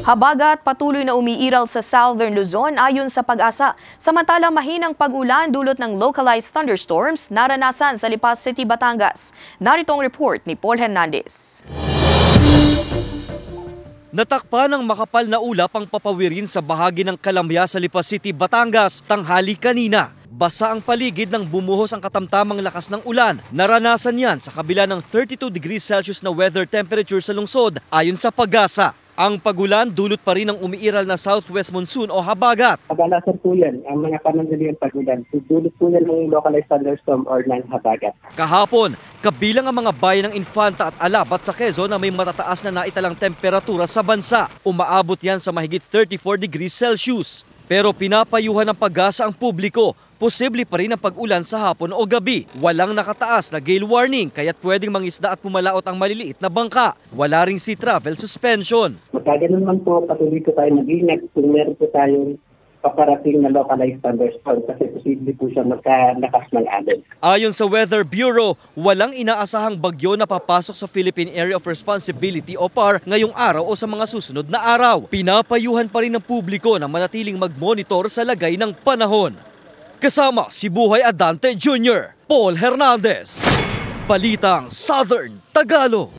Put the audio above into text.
Habagat patuloy na umiiral sa Southern Luzon ayon sa Pag-asa. Samantala mahinang pag-ulan dulot ng localized thunderstorms naranasan sa Lipas City, Batangas. Narito ang report ni Paul Hernandez. Natakpan ng makapal na ulap ang papawirin sa bahagi ng Kalamya sa Lipas City, Batangas tanghali kanina. Basa ang paligid nang bumuhos ang katamtamang lakas ng ulan. Naranasan yan sa kabila ng 32 degrees Celsius na weather temperature sa lungsod ayon sa Pag-asa. Ang pagulan dulot pa rin ng umiiral na southwest monsoon o habagat. Kadalasan po yan, ang mga panandaliang pagulan. Dulot po yan ng localized thunderstorm or ng habagat. Kahapon, kabilang ang mga bayan ng Infanta at Alabat sa Quezon na may matataas na naitalang temperatura sa bansa. Umaabot yan sa mahigit 34 degrees Celsius. Pero pinapayuhan ng Pag-asa ang publiko. Posible pa rin ang pag-ulan sa hapon o gabi. Walang nakataas na gale warning kaya't pwedeng mangisda at pumalaot ang maliliit na bangka. Wala ring sea travel suspension. Magkaganon man po, patuloy po tayo mag-ingat kung meron po tayong paparating na localized thunderstorm kasi posible po siya magkalakas ng alon. Ayon sa Weather Bureau, walang inaasahang bagyo na papasok sa Philippine Area of Responsibility o PAR ngayong araw o sa mga susunod na araw. Pinapayuhan pa rin ng publiko na manatiling mag-monitor sa lagay ng panahon. Kasama si Buhay Adante Jr., Paul Hernandez, Balitang Southern Tagalog.